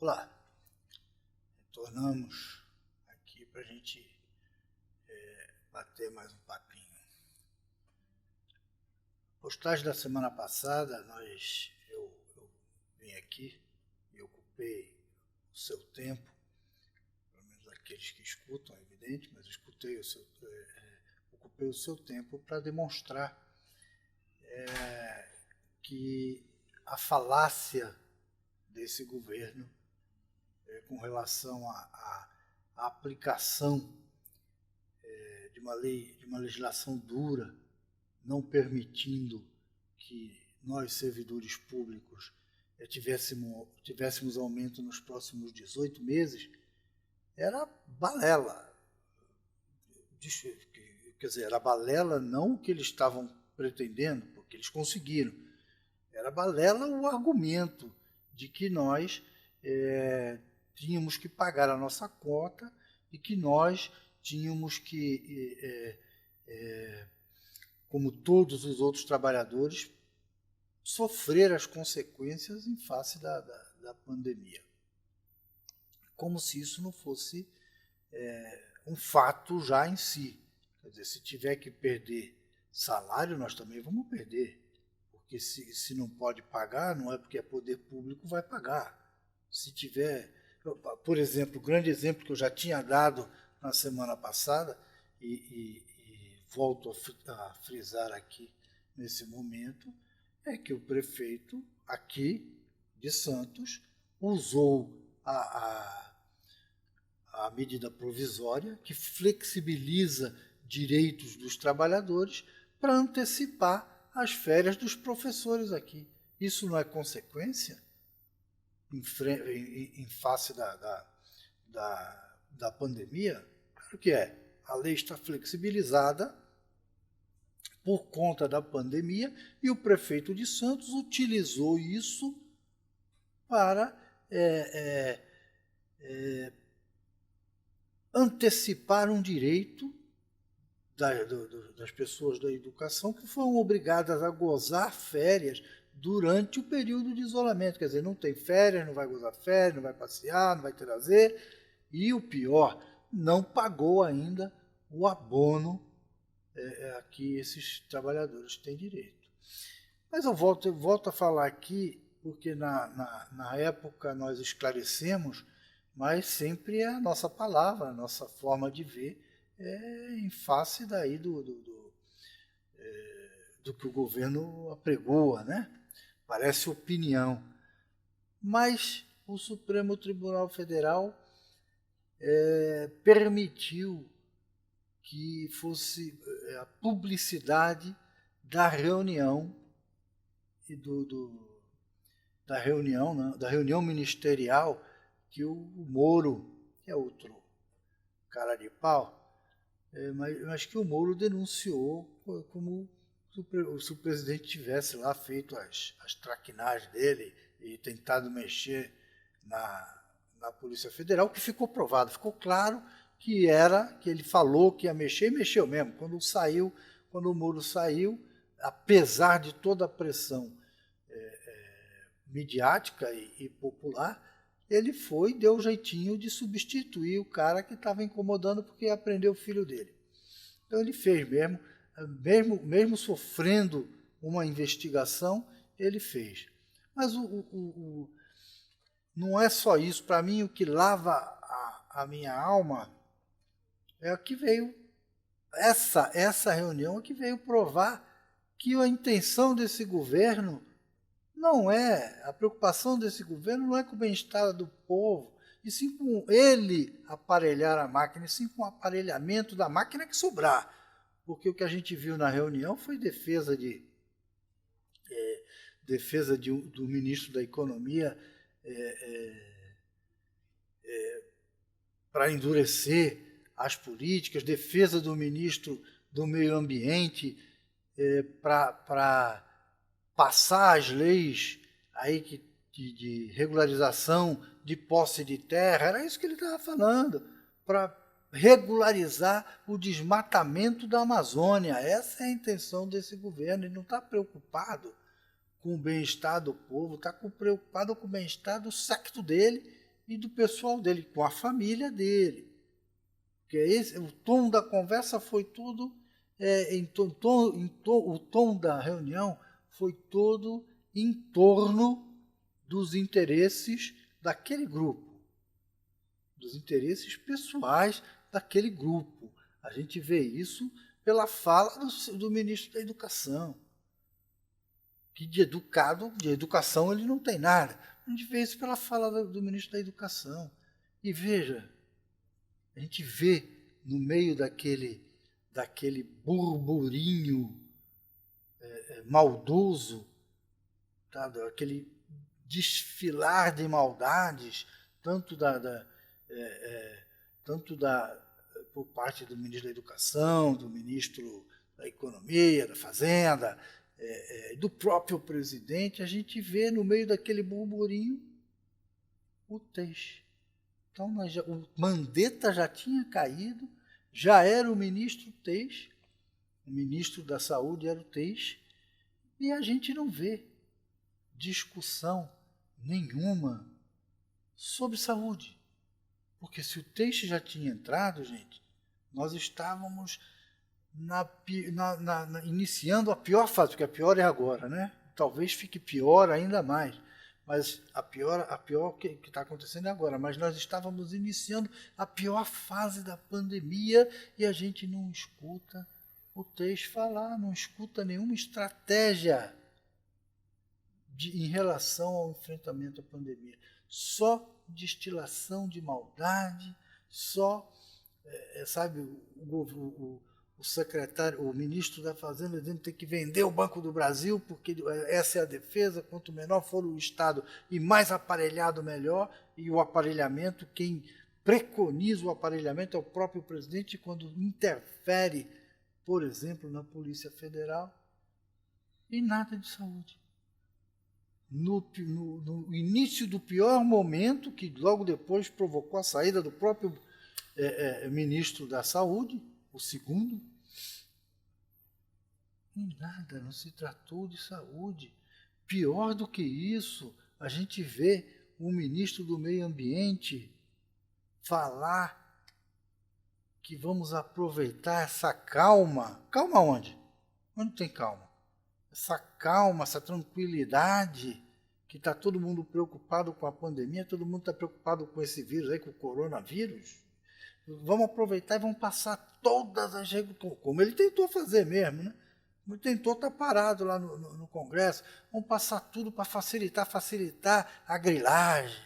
Olá, retornamos aqui para a gente bater mais um papinho. Postagem da semana passada, eu vim aqui e ocupei o seu tempo, pelo menos aqueles que escutam, é evidente, mas ocupei o seu tempo para demonstrar que a falácia desse governo com relação à aplicação de uma legislação dura, não permitindo que nós, servidores públicos, tivéssemos aumento nos próximos 18 meses, era balela. Quer dizer, era balela não o que eles estavam pretendendo, porque eles conseguiram. Era balela o argumento de que nós tínhamos que pagar a nossa cota e que nós tínhamos que, como todos os outros trabalhadores, sofrer as consequências em face da pandemia. Como se isso não fosse um fato já em si. Quer dizer, se tiver que perder salário, nós também vamos perder. Porque se não pode pagar, não é porque é poder público, vai pagar. Se tiver, por exemplo, o grande exemplo que eu já tinha dado na semana passada, e volto a frisar aqui nesse momento, é que o prefeito aqui de Santos usou a medida provisória que flexibiliza direitos dos trabalhadores para antecipar as férias dos professores aqui. Isso não é consequência em face da pandemia? Claro que é. A lei está flexibilizada por conta da pandemia e o prefeito de Santos utilizou isso para antecipar um direito das pessoas da educação que foram obrigadas a gozar férias durante o período de isolamento. Quer dizer, não tem férias, não vai gozar férias, não vai passear, não vai ter lazer. E o pior, não pagou ainda o abono a que esses trabalhadores têm direito. Mas eu volto a falar aqui, porque na época nós esclarecemos, mas sempre é a nossa palavra, a nossa forma de ver, em face daí do que o governo apregoa, né? Parece opinião. Mas o Supremo Tribunal Federal permitiu que fosse a publicidade da reunião e da reunião ministerial que o Moro, que é outro cara de pau, mas que o Moro denunciou como se o presidente tivesse lá feito as traquinagens dele e tentado mexer na Polícia Federal, que ficou provado, ficou claro que ele falou que ia mexer e mexeu mesmo. Quando o Moro saiu, apesar de toda a pressão midiática e popular, ele deu um jeitinho de substituir o cara que estava incomodando porque ia prender o filho dele. Então ele fez mesmo sofrendo uma investigação, ele fez. Mas não é só isso. Para mim, o que lava a minha alma é o que veio, essa reunião que veio provar que a intenção desse governo a preocupação desse governo não é com o bem-estar do povo, e sim com ele aparelhar a máquina, e sim com o aparelhamento da máquina que sobrar. Porque o que a gente viu na reunião foi defesa do ministro da Economia para endurecer as políticas, defesa do ministro do Meio Ambiente para passar as leis aí de regularização de posse de terra. Era isso que ele estava falando, para regularizar o desmatamento da Amazônia. Essa é a intenção desse governo. Ele não está preocupado com o bem-estar do povo, está preocupado com o bem-estar do séquito dele e do pessoal dele, com a família dele. Porque o tom da conversa foi tudo, o tom da reunião foi todo em torno dos interesses daquele grupo, dos interesses pessoais daquele grupo. A gente vê isso pela fala do ministro da Educação, que de educação ele não tem nada. A gente vê isso pela fala do ministro da Educação. E veja, a gente vê no meio daquele burburinho maldoso, tá? Aquele desfilar de maldades, tanto por parte do ministro da Educação, do ministro da Economia, da Fazenda, do próprio presidente, a gente vê no meio daquele burburinho o Teixe. Então, o Mandetta já tinha caído, já era o ministro Teixe, o ministro da Saúde era o Teixe, e a gente não vê discussão nenhuma sobre saúde. Porque se o Teixe já tinha entrado, gente, nós estávamos iniciando a pior fase, porque a pior é agora, né? Talvez fique pior ainda mais. Mas a pior que está acontecendo é agora. Mas nós estávamos iniciando a pior fase da pandemia e a gente não escuta o Teixe falar, não escuta nenhuma estratégia em relação ao enfrentamento à pandemia. Só destilação de maldade, só, sabe, o secretário, o ministro da Fazenda dizendo que tem que vender o Banco do Brasil, porque essa é a defesa, quanto menor for o Estado e mais aparelhado, melhor, e o aparelhamento, quem preconiza o aparelhamento é o próprio presidente quando interfere, por exemplo, na Polícia Federal, e nada de saúde. No início do pior momento, que logo depois provocou a saída do próprio ministro da Saúde, o segundo, e nada, não se tratou de saúde. Pior do que isso, a gente vê o ministro do Meio Ambiente falar que vamos aproveitar essa calma. Calma onde? Onde tem calma? Essa calma, essa tranquilidade, que está todo mundo preocupado com a pandemia, todo mundo está preocupado com esse vírus aí, com o coronavírus. Vamos aproveitar e vamos passar todas as regras, como ele tentou fazer mesmo, né? Ele tentou estar parado lá no Congresso. Vamos passar tudo para facilitar a grilagem,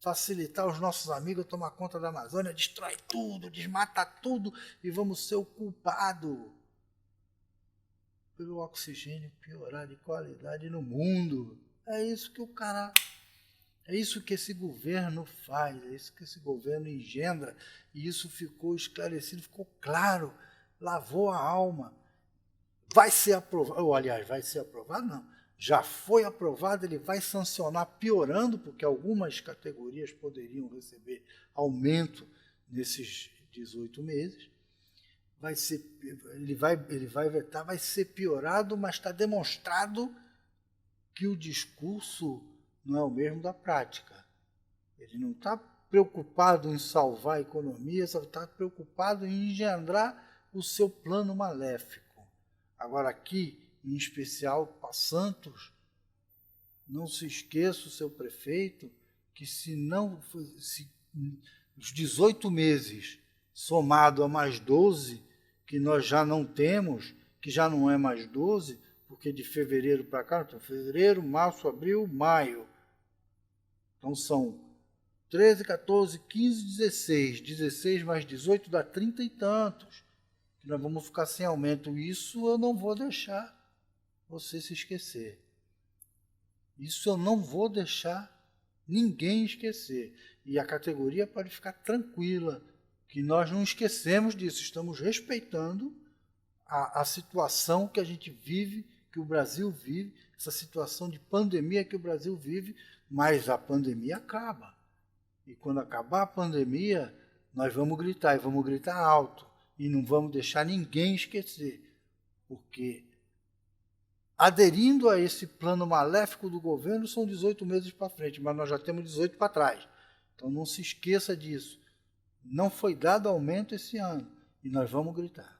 facilitar os nossos amigos a tomar conta da Amazônia, destrói tudo, desmata tudo e vamos ser o culpado pelo oxigênio piorar de qualidade no mundo. É isso que esse governo faz, é isso que esse governo engendra, e isso ficou esclarecido, ficou claro, lavou a alma. Vai ser aprovado, ou aliás, vai ser aprovado não, já foi aprovado, ele vai sancionar piorando, porque algumas categorias poderiam receber aumento nesses 18 meses, ele vai vetar, vai ser piorado, mas está demonstrado que o discurso não é o mesmo da prática. Ele não está preocupado em salvar a economia, só está preocupado em engendrar o seu plano maléfico. Agora aqui, em especial, para Santos, não se esqueça o seu prefeito, que se os 18 meses somado a mais 12, que nós já não temos, que já não é mais 12, porque de fevereiro para cá, então fevereiro, março, abril, maio. Então são 13, 14, 15, 16. 16 mais 18 dá 30 e tantos. Que nós vamos ficar sem aumento. Isso eu não vou deixar você se esquecer. Isso eu não vou deixar ninguém esquecer. E a categoria pode ficar tranquila, que nós não esquecemos disso. Estamos respeitando a situação que a gente vive, que o Brasil vive, essa situação de pandemia que o Brasil vive, mas a pandemia acaba. E quando acabar a pandemia, nós vamos gritar, e vamos gritar alto, e não vamos deixar ninguém esquecer, porque aderindo a esse plano maléfico do governo são 18 meses para frente, mas nós já temos 18 para trás. Então não se esqueça disso. Não foi dado aumento esse ano e nós vamos gritar.